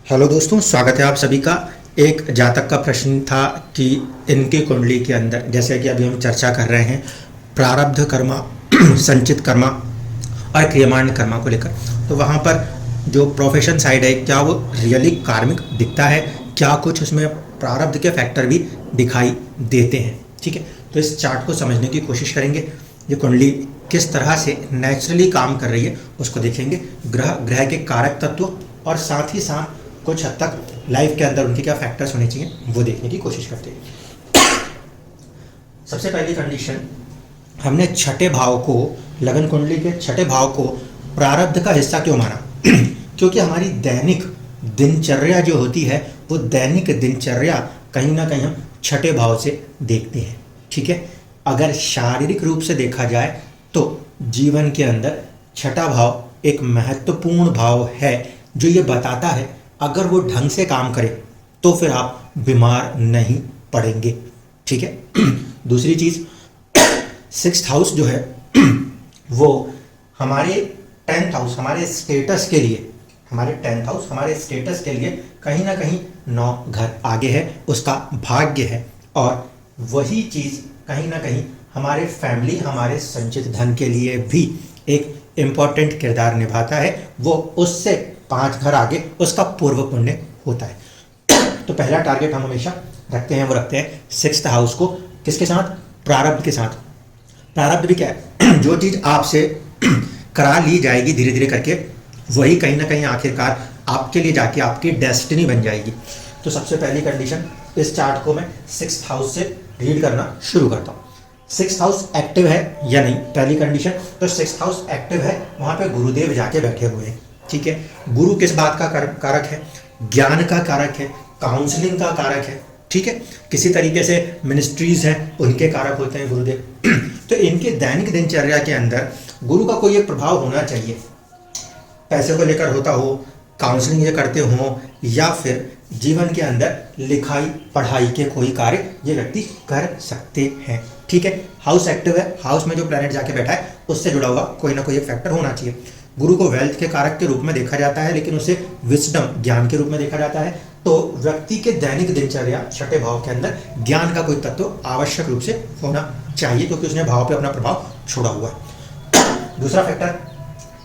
Hello दोस्तों, स्वागत है आप सभी का। एक जातक का प्रश्न था कि इनकी कुंडली के अंदर, जैसे कि अभी हम चर्चा कर रहे हैं प्रारब्ध कर्मा संचित कर्मा और क्रियमाण कर्मा को लेकर, तो वहाँ पर जो प्रोफेशन साइड है, क्या वो रियली कार्मिक दिखता है, क्या कुछ उसमें प्रारब्ध के फैक्टर भी दिखाई देते हैं। ठीक है, तो इस चार्ट को समझने की कोशिश करेंगे। ये कुंडली किस तरह से नेचुरली काम कर रही है उसको देखेंगे, ग्रह के कारक तत्व और साथ ही साथ कुछ हद तक लाइफ के अंदर उनके क्या फैक्टर्स होने चाहिए वो देखने की कोशिश करते हैं। सबसे पहली कंडीशन, हमने छठे भाव को, लगन कुंडली के छठे भाव को प्रारब्ध का हिस्सा क्यों माना? क्योंकि हमारी दैनिक दिनचर्या जो होती है वो दैनिक दिनचर्या कहीं ना कहीं हम छठे भाव से देखते हैं। ठीक है, अगर शारीरिक रूप से देखा जाए तो जीवन के अंदर छठा भाव एक महत्वपूर्ण भाव है जो ये बताता है अगर वो ढंग से काम करे तो फिर आप बीमार नहीं पड़ेंगे। ठीक है। दूसरी चीज, सिक्स्थ हाउस जो है वो हमारे 10th हाउस, हमारे स्टेटस के लिए, हमारे 10th हाउस हमारे स्टेटस के लिए कहीं ना कहीं 9 घर आगे है, उसका भाग्य है। और वही चीज कहीं ना कहीं हमारे फैमिली, हमारे संचित धन के लिए भी एक इम्पॉर्टेंट किरदार निभाता है। वो उससे 5 घर आगे उसका पूर्व पुण्य होता है। तो पहला टारगेट हम हमेशा रखते हैं, वो रखते हैं 6th हाउस को, किसके साथ? प्रारब्ध के साथ। प्रारब्ध भी क्या है? जो चीज आपसे करा ली जाएगी धीरे धीरे करके, वही कहीं ना कहीं आखिरकार आपके लिए जाके आपकी डेस्टिनी बन जाएगी। तो सबसे पहली कंडीशन, इस चार्ट को मैं 6th हाउस से रीड करना शुरू करता हूँ। 6th हाउस एक्टिव है या नहीं, पहली कंडीशन। तो 6th हाउस एक्टिव है, वहां पे गुरुदेव जाके बैठे हुए हैं। ठीक है, गुरु किस बात का कारक है? ज्ञान का कारक है, काउंसलिंग का कारक है। ठीक है, किसी तरीके से मिनिस्ट्रीज हैं उनके कारक होते हैं गुरुदेव। तो इनके दैनिक दिनचर्या के अंदर गुरु का कोई एक प्रभाव होना चाहिए, पैसे को लेकर होता हो, काउंसलिंग ये करते हो, या फिर जीवन के अंदर लिखाई पढ़ाई के कोई कार्य ये व्यक्ति कर सकते हैं। ठीक है, हाउस एक्टिव है, हाउस में जो प्लैनेट जाके बैठा है उससे जुड़ा हुआ कोई ना कोई एक फैक्टर होना चाहिए। गुरु को वेल्थ के कारक के रूप में देखा जाता है, लेकिन उसे विजडम, ज्ञान के रूप में देखा जाता है। तो व्यक्ति के दैनिक दिनचर्या छठे भाव के अंदर ज्ञान का कोई तत्व आवश्यक रूप से होना चाहिए, क्योंकि उसने भाव पे अपना प्रभाव छोड़ा हुआ है। दूसरा फैक्टर,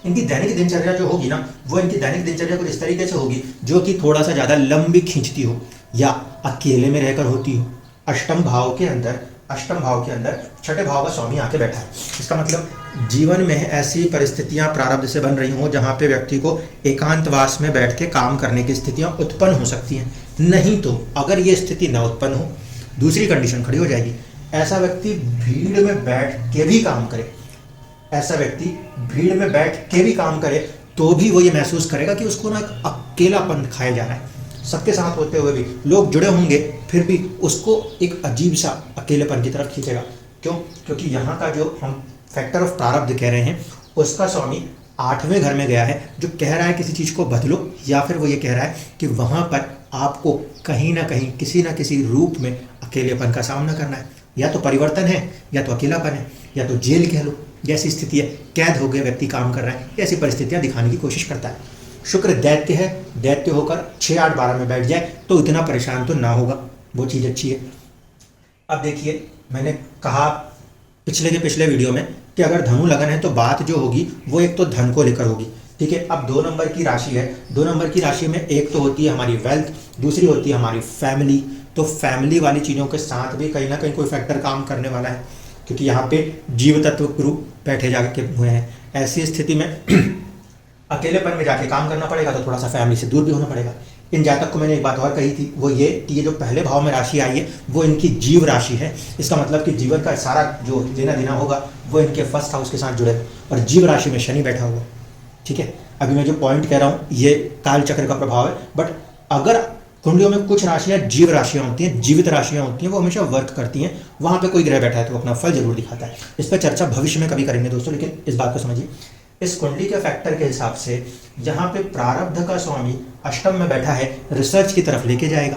इनकी दैनिक दिनचर्या जो होगी ना, वो इनकी दैनिक दिनचर्या कुछ इस तरीके से होगी जो कि थोड़ा सा ज़्यादा लंबी खींचती हो या अकेले में रहकर होती हो। अष्टम भाव के अंदर छठे भाव का स्वामी आके बैठा है। इसका मतलब जीवन में ऐसी परिस्थितियां प्रारब्ध से बन रही हों जहां पे व्यक्ति को एकांतवास में बैठ के काम करने की स्थितियां उत्पन्न हो सकती हैं। नहीं तो अगर ये स्थिति न उत्पन्न हो, दूसरी कंडीशन खड़ी हो जाएगी, ऐसा व्यक्ति भीड़ में बैठ के भी काम करे, ऐसा व्यक्ति भीड़ में बैठ के भी काम करे तो भी वो ये महसूस करेगा कि उसको ना एक अकेलापन खाया जा रहा है। सबके साथ होते हुए भी लोग जुड़े होंगे, फिर भी उसको एक अजीब सा अकेलेपन की तरफ खींचेगा। क्यों? क्योंकि यहाँ का जो हम फैक्टर ऑफ प्रारब्ध कह रहे हैं, उसका स्वामी 8वें घर में गया है, जो कह रहा है किसी चीज़ को बदलो, या फिर वो ये कह रहा है कि वहाँ पर आपको कहीं ना कहीं किसी ना किसी रूप में अकेलेपन का सामना करना है। या तो परिवर्तन है, या तो अकेलापन है, या तो जेल कह लो, जैसी स्थिति है, कैद हो गया व्यक्ति काम कर रहा है, ऐसी परिस्थितियाँ दिखाने की कोशिश करता है। शुक्र दैत्य है, दैत्य होकर 6, 8, 12 में बैठ जाए तो इतना परेशान तो ना होगा, वो चीज़ अच्छी है। अब देखिए, मैंने कहा पिछले वीडियो में कि अगर धनु लगन है तो बात जो होगी वो एक तो धन को लेकर होगी। ठीक है, अब 2 नंबर की राशि है, 2 नंबर की राशि में एक तो होती है हमारी वेल्थ, दूसरी होती है हमारी फैमिली। तो फैमिली वाली चीज़ों के साथ भी कहीं ना कहीं कोई फैक्टर काम करने वाला है, क्योंकि यहाँ पे जीव तत्व गुरु बैठे जाके हुए हैं। ऐसी स्थिति में अकेलेपन में जाके काम करना पड़ेगा, तो थोड़ा सा फैमिली से दूर भी होना पड़ेगा। इन जातक को मैंने एक बात और कही थी, वो ये कि ये जो पहले भाव में राशि आई है वो इनकी जीव राशि है। इसका मतलब कि जीवन का सारा जो लेना देना होगा वो इनके 1st हाउस के साथ जुड़े, और जीव राशि में शनि बैठा हुआ। ठीक है, अभी मैं जो पॉइंट कह रहा हूँ ये काल चक्र का प्रभाव है, बट अगर कुंडलियों में कुछ राशियाँ जीव राशियाँ होती हैं, जीवित राशियाँ होती हैं, वो हमेशा वर्क करती हैं, वहाँ पे कोई ग्रह बैठा है तो अपना फल जरूर दिखाता है। इस पर चर्चा भविष्य में कभी करेंगे दोस्तों, लेकिन इस बात को समझिए, इस कुंडली के फैक्टर के हिसाब से जहाँ पे प्रारब्ध का स्वामी अष्टम में बैठा है, रिसर्च की तरफ लेके जाएगा।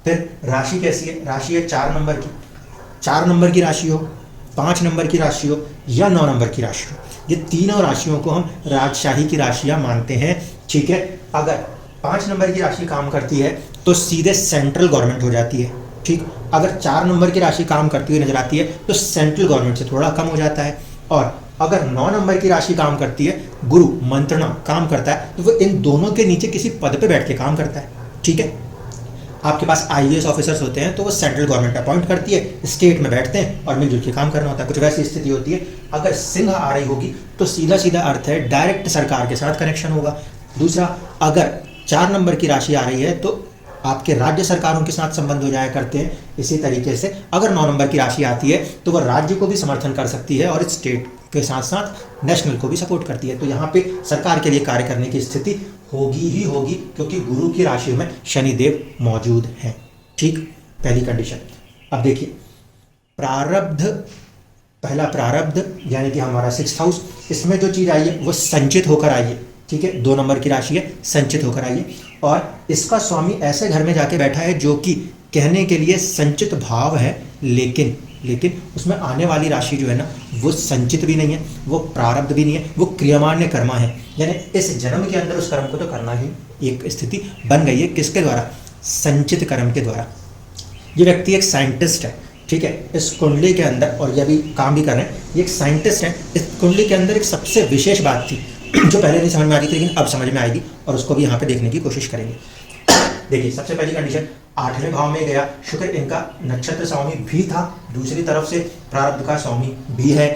फिर राशि कैसी है? राशि है 4 नंबर की, 4 नंबर की राशि हो, 5 नंबर की राशि हो या 9 नंबर की राशि हो, ये तीनों राशियों को हम राजशाही की राशियां मानते हैं। ठीक है, अगर 5 नंबर की राशि काम करती है तो सीधे सेंट्रल गवर्नमेंट हो जाती है, ठीक। अगर 4 नंबर की राशि काम करती हुई नजर आती है तो सेंट्रल गवर्नमेंट से थोड़ा कम हो जाता है। और अगर 9 नंबर की राशि काम करती है, गुरु मंत्रणा काम करता है, तो वो इन दोनों के नीचे किसी पद पे बैठ के काम करता है, ठीक है। आपके पास आईएएस ऑफिसर्स होते हैं तो वो सेंट्रल गवर्नमेंट अपॉइंट करती है, स्टेट में बैठते हैं और मिलजुल के काम करना होता है, कुछ वैसी स्थिति होती है। अगर सिंह आ रही होगी तो सीधा सीधा अर्थ है डायरेक्ट सरकार के साथ कनेक्शन होगा। दूसरा, अगर 4 नंबर की राशि आ रही है तो आपके राज्य सरकारों के साथ संबंध हो जाया करते हैं। इसी तरीके से अगर 9 नंबर की राशि आती है तो वह राज्य को भी समर्थन कर सकती है और स्टेट के साथ साथ नेशनल को भी सपोर्ट करती है। तो यहाँ पे सरकार के लिए कार्य करने की स्थिति होगी ही होगी, क्योंकि गुरु की राशि में शनिदेव मौजूद हैं, ठीक। पहली कंडीशन। अब देखिए प्रारब्ध, पहला प्रारब्ध यानी कि हमारा 6th हाउस, इसमें जो चीज आई है वो संचित होकर आई है, ठीक है। 2 नंबर की राशि है, संचित होकर आई है और इसका स्वामी ऐसे घर में जाके बैठा है जो कि कहने के लिए संचित भाव है, लेकिन उसमें आने वाली राशि जो है ना वो संचित भी नहीं है, वो प्रारब्ध भी नहीं है, वो क्रियमान्य कर्मा है। यानी इस जन्म के अंदर उस कर्म को तो करना ही, एक स्थिति बन गई है किसके द्वारा, संचित कर्म के द्वारा। ये व्यक्ति एक साइंटिस्ट है, ठीक है, इस कुंडली के अंदर, और ये भी काम भी कर रहे हैं, ये एक साइंटिस्ट है। इस कुंडली के अंदर एक सबसे विशेष बात थी जो पहले नहीं समझ में आ रही थी लेकिन अब समझ में आएगी और उसको भी यहाँ पे देखने की कोशिश करेंगे। देखिए सबसे पहली कंडीशन, 8वें भाव में गया शुक्र, इनका नक्षत्र स्वामी भी था, दूसरी तरफ से प्रारब्ध का स्वामी भी है।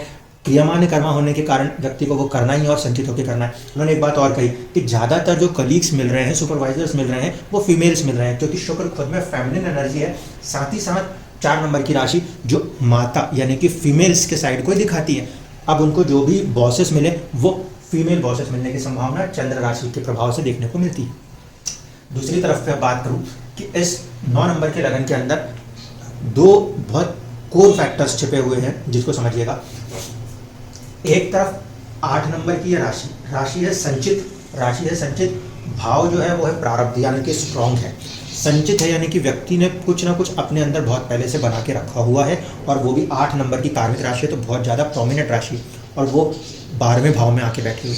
क्रियमान्य कर्मा होने के कारण व्यक्ति को वो करना ही और संचित होकर करना है। उन्होंने एक बात और कही कि ज़्यादातर जो कलीग्स मिल रहे हैं, सुपरवाइजर्स मिल रहे हैं, वो फीमेल्स मिल रहे हैं, क्योंकि शुक्र खुद में फेमिनिन एनर्जी है। साथ ही साथ 4 नंबर की राशि जो माता यानी कि फीमेल्स के साइड को दिखाती है। अब उनको जो भी बॉसेस मिले वो फीमेल बॉसेस मिलने की संभावना चंद्र राशि के प्रभाव से देखने को मिलती है। दूसरी तरफ पे बात करूं कि इस 9 नंबर के लगन के अंदर 2 बहुत कोर फैक्टर्स छिपे हुए हैं, जिसको समझिएगा। एक तरफ 8 नंबर की राशि है संचित, भाव जो है वो है प्रारब्ध यानी कि स्ट्रॉन्ग है। संचित है यानी कि व्यक्ति ने कुछ ना कुछ अपने अंदर बहुत पहले से बना के रखा हुआ है, और वो भी 8 नंबर की कार्मिक राशि है, तो बहुत ज़्यादा प्रोमिनेंट राशि है, और वो 12वें भाव में आके बैठी हुई।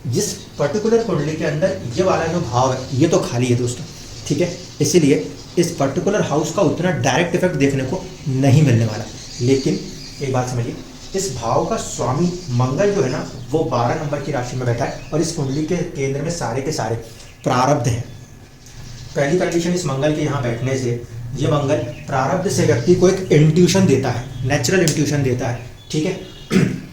जिस पर्टिकुलर कुंडली के अंदर ये वाला जो भाव है ये तो खाली है दोस्तों, ठीक है, इसीलिए इस पर्टिकुलर हाउस का उतना डायरेक्ट इफेक्ट देखने को नहीं मिलने वाला। लेकिन एक बात समझिए, इस भाव का स्वामी मंगल जो है ना वो 12 नंबर की राशि में बैठा है, और इस कुंडली के केंद्र में सारे के सारे प्रारब्ध हैं। पहली कंडीशन, इस मंगल के यहाँ बैठने से ये मंगल प्रारब्ध से व्यक्ति को एक इंट्यूशन देता है, नेचुरल इंट्यूशन देता है, ठीक है।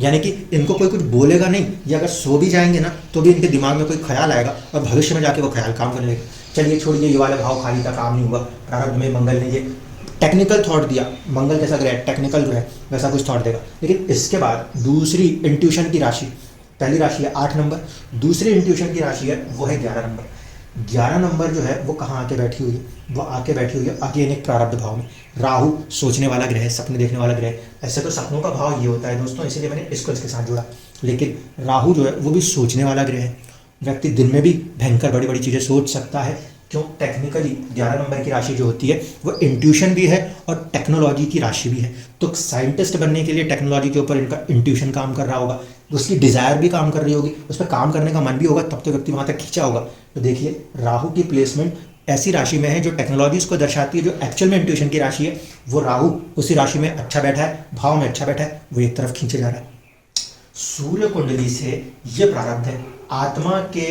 यानी कि इनको कोई कुछ बोलेगा नहीं, ये अगर सो भी जाएंगे ना तो भी इनके दिमाग में कोई ख्याल आएगा और भविष्य में जाके वो ख्याल काम करने लगेगा। चलिए छोड़िए, ये वाला भाव खाली का काम नहीं हुआ, प्रारब्ध में मंगल ने ये टेक्निकल थॉट दिया, मंगल जैसा ग्रह टेक्निकल जो है वैसा कुछ थॉट देगा। लेकिन इसके बाद दूसरी इंट्यूशन की राशि, पहली राशि है 8 नंबर, दूसरी इंट्यूशन की राशि है वो है 11 नंबर। 11 नंबर जो है वो कहाँ आके बैठी हुई है, वो आके बैठी हुई है अगेन एक प्रारब्ध भाव में। राहु सोचने वाला ग्रह है, सपने देखने वाला ग्रह है। ऐसे तो सपनों का भाव ये होता है दोस्तों, इसीलिए मैंने इसको इसके साथ जोड़ा। लेकिन राहु जो है वो भी सोचने वाला ग्रह है, व्यक्ति दिन में भी भयंकर बड़ी बड़ी चीज़ें सोच सकता है। क्यों, टेक्निकली 11 नंबर की राशि जो होती है वो इंट्यूशन भी है और टेक्नोलॉजी की राशि भी है। तो साइंटिस्ट बनने के लिए टेक्नोलॉजी के ऊपर इनका इंट्यूशन काम कर रहा होगा, उसकी डिज़ायर भी काम कर रही होगी, उस पर काम करने का मन भी होगा, तब तो व्यक्ति वहाँ तक खींचा होगा। तो देखिए राहु की प्लेसमेंट ऐसी राशि में है जो टेक्नोलॉजीज को दर्शाती है, जो एक्चुअल में इंट्यूशन की राशि है, वो राहु उसी राशि में अच्छा बैठा है, भाव में अच्छा बैठा है, वो एक तरफ खींचे जा रहा है। सूर्य कुंडली से ये प्रारब्ध है, आत्मा के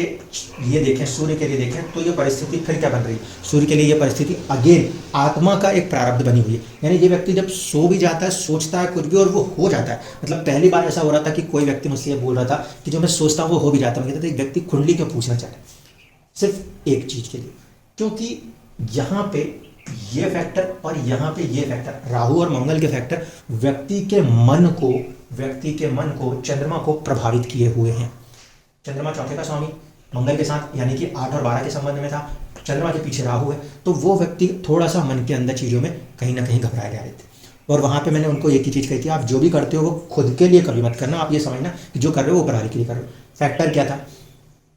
लिए देखें, सूर्य के लिए देखें तो ये परिस्थिति फिर क्या बन रही है, सूर्य के लिए ये परिस्थिति अगेन आत्मा का एक प्रारब्ध बनी हुई है। यानी ये व्यक्ति जब सो भी जाता है, सोचता है कुछ भी और वो हो जाता है। मतलब पहली बार ऐसा हो रहा था कि कोई व्यक्ति मुझसे ये बोल रहा था कि जो मैं सोचता हूँ वो हो भी जाता है। मैं कहता था एक व्यक्ति कुंडली क्यों पूछना चाहता है, सिर्फ एक चीज़ के लिए, क्योंकि यहाँ पे ये फैक्टर और यहाँ पे ये फैक्टर, राहु और मंगल के फैक्टर व्यक्ति के मन को चंद्रमा को प्रभावित किए हुए हैं। चंद्रमा चौथे का स्वामी मंगल के साथ यानी कि 8 और 12 के संबंध में था, चंद्रमा के पीछे राहु है, तो वो व्यक्ति थोड़ा सा मन के अंदर चीज़ों में कहीं ना कहीं घबराए जा रहे थे। और वहाँ पे मैंने उनको एक ही चीज़ कही थी, आप जो भी करते हो वो खुद के लिए कभी मत करना, आप ये समझना कि जो कर रहे हो वो ऊपर के लिए कर रहे हो। फैक्टर क्या था,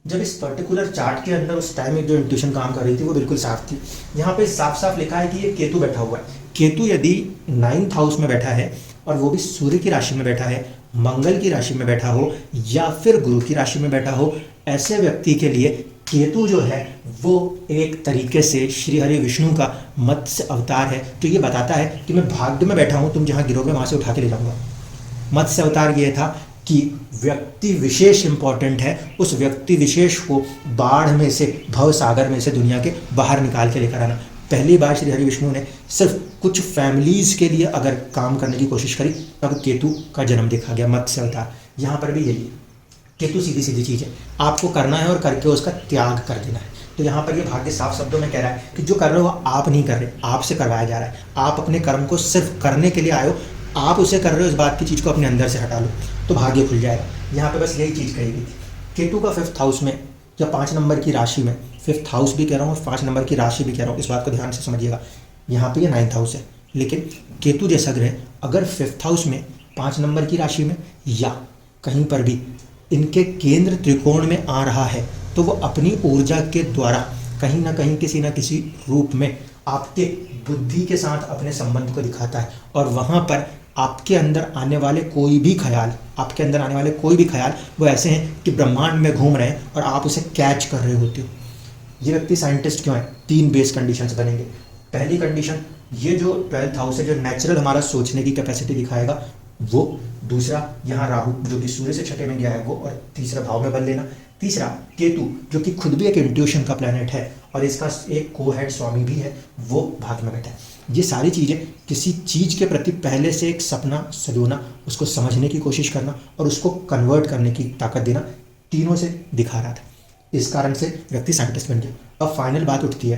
जब इस पर्टिकुलर चार्ट के अंदर उस टाइम एक जो इंट्यूशन काम कर रही थी वो बिल्कुल साफ थी। यहाँ पे साफ साफ लिखा है कि ये केतु बैठा हुआ है। केतु यदि 9th हाउस में बैठा है और वो भी सूर्य की राशि में बैठा है, मंगल की राशि में बैठा हो या फिर गुरु की राशि में बैठा हो, ऐसे व्यक्ति के लिए केतु जो है वो एक तरीके से श्री हरि विष्णु का मत्स्य अवतार है, जो ये बताता है कि मैं भाग्य में बैठा हूँ, तुम जहाँ गिरोगे वहाँ से उठा के ले जाऊँगा। मत्स्य अवतार ये था कि व्यक्ति विशेष इंपॉर्टेंट है, उस व्यक्ति विशेष को बाढ़ में से, भव सागर में से दुनिया के बाहर निकाल के लेकर आना। पहली बार श्री हरि विष्णु ने सिर्फ कुछ फैमिलीज के लिए अगर काम करने की कोशिश करी, तब केतु का जन्म देखा गया, मत्स्य अवतार। यहाँ पर भी यही है, केतु सीधी सीधी चीज़ है, आपको करना है और करके उसका त्याग कर देना है। तो यहाँ पर ये भाग्य साफ शब्दों में कह रहा है कि जो कर रहे हो आप नहीं कर रहे, आपसे करवाया जा रहा है। आप अपने कर्म को सिर्फ करने के लिए आए हो, आप उसे कर रहे हो, इस बात की चीज़ को अपने अंदर से हटा लो तो भाग्य खुल जाएगा। यहाँ पे बस यही चीज़ कही गई थी। केतु का 5th हाउस में या 5 नंबर की राशि में, 5th हाउस भी कह रहा हूँ और 5 नंबर की राशि भी कह रहा हूँ, इस बात को ध्यान से समझिएगा। यहाँ पे ये 9th हाउस है, लेकिन केतु जैसा ग्रह अगर 5th हाउस में 5 नंबर की राशि में या कहीं पर भी इनके केंद्र त्रिकोण में आ रहा है, तो वो अपनी ऊर्जा के द्वारा कहीं ना कहीं किसी न किसी रूप में आपके बुद्धि के साथ अपने संबंध को दिखाता है। और वहाँ पर आपके अंदर आने वाले कोई भी ख्याल, वो ऐसे हैं कि ब्रह्मांड में घूम रहे हैं और आप उसे कैच कर रहे होते हो। ये व्यक्ति साइंटिस्ट क्यों है? 3 बेस कंडीशंस बनेंगे। पहली कंडीशन, ये जो 12th हाउस है, जो नेचुरल हमारा सोचने की कैपेसिटी दिखाएगा वो। दूसरा, यहाँ राहु जो कि सूर्य से 6ठे में गया है वो, और तीसरा भाव में बल लेना। तीसरा, केतु जो कि खुद भी एक इंट्यूशन का प्लैनेट है और इसका एक को-हेड स्वामी भी है, वो भाग्य में बैठा है। ये सारी चीज़ें किसी चीज़ के प्रति पहले से एक सपना सजोना, उसको समझने की कोशिश करना और उसको कन्वर्ट करने की ताकत देना, तीनों से दिखा रहा था। इस कारण से व्यक्ति साइंटिस्ट बन गया। अब फाइनल बात उठती है,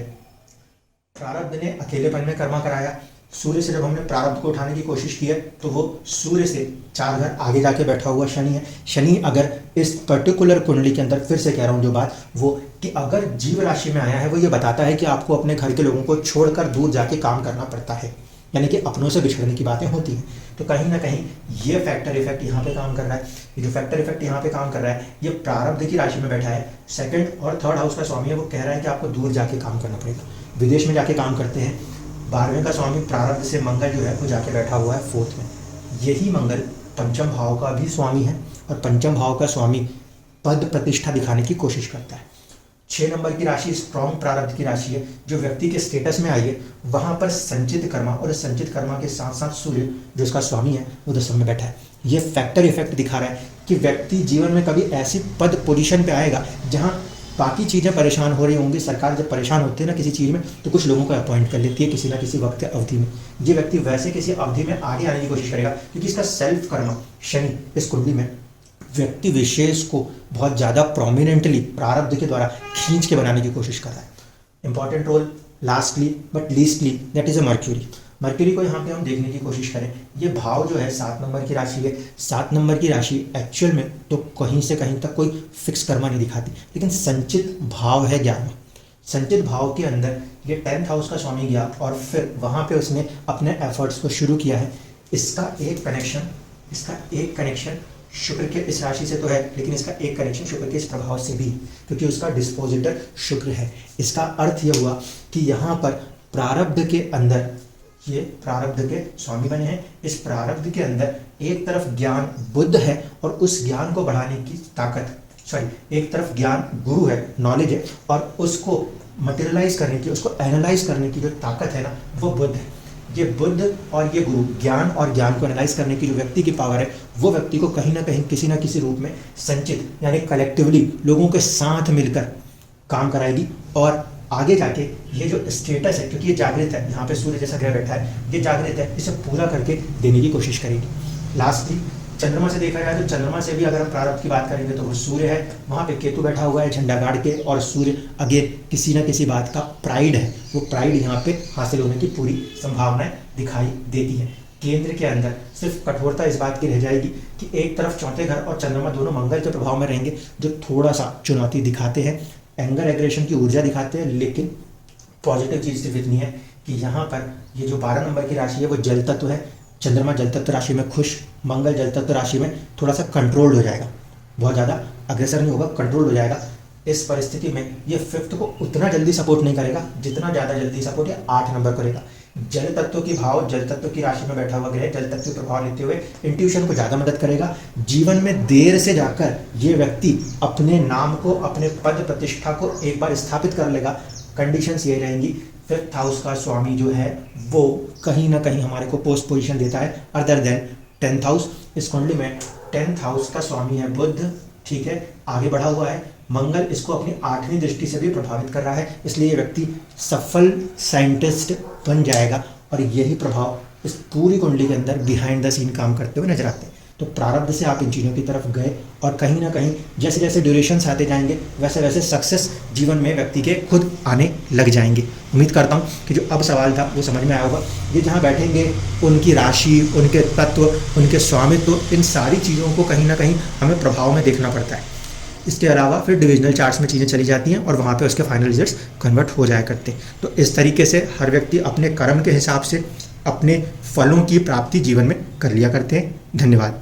प्रारब्ध ने अकेलेपन में कर्मा कराया। सूर्य से जब हमने प्रारब्ध को उठाने की कोशिश की है, तो वो सूर्य से 4 घर आगे जाके बैठा हुआ शनि है। शनि अगर इस पर्टिकुलर कुंडली के अंदर, फिर से कह रहा हूँ जो बात, वो कि अगर जीव राशि में आया है, वो ये बताता है कि आपको अपने घर के लोगों को छोड़कर दूर जाके काम करना पड़ता है, यानी कि अपनों से बिछड़ने की बातें होती हैं। तो कहीं ना कहीं ये फैक्टर इफेक्ट यहाँ पे काम कर रहा है। ये जो फैक्टर इफेक्ट यहाँ पे काम कर रहा है, ये प्रारब्ध की राशि में बैठा है। 2nd और 3rd हाउस का स्वामी है, वो कह रहा है कि आपको दूर जाके काम करना पड़ेगा, विदेश में जाके काम करते हैं। 12वें का स्वामी प्रारब्ध से मंगल जो है वो जाके बैठा हुआ है 4th में। यही मंगल 5म भाव का भी स्वामी है और 5म भाव का स्वामी पद प्रतिष्ठा दिखाने की कोशिश करता है। 6 नंबर की राशि स्ट्रॉन्ग प्रारब्ध की राशि है, जो व्यक्ति के स्टेटस में आई है। वहाँ पर संचित कर्मा, और संचित कर्मा के साथ साथ सूर्य जो इसका स्वामी है वो 10 में बैठा है। ये फैक्टर इफेक्ट दिखा रहा है कि व्यक्ति जीवन में कभी ऐसी पद पोजीशन पे आएगा जहाँ बाकी चीज़ें परेशान हो रही होंगी। सरकार जब परेशान होती है ना किसी चीज़ में, तो कुछ लोगों को अपॉइंट कर लेती है किसी ना किसी वक्त अवधि में। ये व्यक्ति वैसे किसी अवधि में आगे आने की कोशिश करेगा, क्योंकि इसका सेल्फ कर्मा शनि इस कुंडली में व्यक्ति विशेष को बहुत ज़्यादा प्रोमिनेंटली प्रारब्ध के द्वारा खींच के बनाने की कोशिश कर रहा है। Important role lastly but leastly, that is a mercury. Mercury को यहाँ पे हम देखने की कोशिश करें। ये भाव जो है 7 नंबर की राशि है। 7 नंबर की राशि एक्चुअल में तो कहीं से कहीं तक कोई फिक्स कर्मा नहीं दिखाती, लेकिन संचित भाव है 11वां। संचित भाव के अंदर ये 10th हाउस का स्वामी गया और फिर वहाँ पे उसने अपने एफर्ट्स को शुरू किया है। इसका एक कनेक्शन शुक्र के इस राशि से तो है, लेकिन इसका एक कनेक्शन शुक्र के इस प्रभाव से भी, क्योंकि उसका डिस्पोजिटर शुक्र है। इसका अर्थ यह हुआ कि यहाँ पर प्रारब्ध के अंदर, ये प्रारब्ध के स्वामी बने हैं। इस प्रारब्ध के अंदर एक तरफ ज्ञान बुद्ध है और उस ज्ञान को बढ़ाने की ताकत, एक तरफ ज्ञान गुरु है, नॉलेज है, और उसको मटेरियलाइज करने की, उसको एनालाइज करने की जो ताकत है ना, वो बुद्ध है। ये बुद्ध और ये गुरु, ज्ञान और ज्ञान को एनालाइज करने की जो व्यक्ति की पावर है, वो व्यक्ति को कहीं ना कहीं किसी ना किसी रूप में संचित यानी कलेक्टिवली लोगों के साथ मिलकर काम कराएगी। और आगे जाके ये जो स्टेटस है, क्योंकि ये जागृत है, यहाँ पे सूर्य जैसा ग्रह बैठा है, ये जागृत है, इसे पूरा करके देने की कोशिश करेगी। लास्टली चंद्रमा से देखा जाए तो चंद्रमा से भी अगर हम प्रारब्ध की बात करेंगे तो वो सूर्य है, वहाँ पे केतु बैठा हुआ है झंडा गाड़ के, और सूर्य अगेन किसी न किसी बात का प्राइड है, वो प्राइड यहाँ पे हासिल होने की पूरी संभावनाएं दिखाई देती है। केंद्र के अंदर सिर्फ कठोरता इस बात की रह जाएगी कि एक तरफ 4थे घर और चंद्रमा दोनों मंगल के प्रभाव में रहेंगे, जो थोड़ा सा चुनौती दिखाते हैं, एंगर एग्रेशन की ऊर्जा दिखाते हैं। लेकिन पॉजिटिव चीज़ सिर्फ इतनी है कि यहाँ पर ये जो 12 नंबर की राशि है वो जल तत्व है। चंद्रमा जल तत्व राशि में खुश, मंगल जल तत्व राशि में थोड़ा सा कंट्रोल्ड हो जाएगा, बहुत ज़्यादा अग्रेसर नहीं होगा, कंट्रोल्ड हो जाएगा। इस परिस्थिति में ये 5th को उतना जल्दी सपोर्ट नहीं करेगा जितना ज़्यादा जल्दी सपोर्ट ये 8 नंबर करेगा। जल तत्व की भाव, जल तत्व की राशि में बैठा हुआ ग्रह जल तत्व के प्रभाव लेते हुए इंट्यूशन को ज़्यादा मदद करेगा। जीवन में देर से जाकर ये व्यक्ति अपने नाम को, अपने पद प्रतिष्ठा को एक बार स्थापित कर लेगा। कंडीशंस ये रहेंगी। 5th हाउस का स्वामी जो है वो कहीं ना कहीं हमारे को पोस्ट पोजीशन देता है अदर देन 10th हाउस। इस कुंडली में 10th हाउस का स्वामी है बुध, ठीक है, आगे बढ़ा हुआ है। मंगल इसको अपनी 8वीं दृष्टि से भी प्रभावित कर रहा है, इसलिए ये व्यक्ति सफल साइंटिस्ट बन जाएगा। और यही प्रभाव इस पूरी कुंडली के अंदर बिहाइंड द सीन काम करते हुए नजर आते हैं। तो प्रारब्ध से आप इन चीज़ों की तरफ गए और कहीं ना कहीं जैसे जैसे ड्यूरेशंस आते जाएंगे वैसे वैसे सक्सेस जीवन में व्यक्ति के खुद आने लग जाएंगे। उम्मीद करता हूँ कि जो अब सवाल था वो समझ में आया होगा। ये जहाँ बैठेंगे उनकी राशि, उनके तत्व, उनके स्वामित्व, इन सारी चीज़ों को कहीं ना कहीं हमें प्रभाव में देखना पड़ता है। इसके अलावा फिर डिविजनल चार्ट्स में चीज़ें चली जाती हैं और वहाँ पे उसके फाइनल रिजल्ट्स कन्वर्ट हो जाया करते हैं। तो इस तरीके से हर व्यक्ति अपने कर्म के हिसाब से अपने फलों की प्राप्ति जीवन में कर लिया करते हैं। धन्यवाद।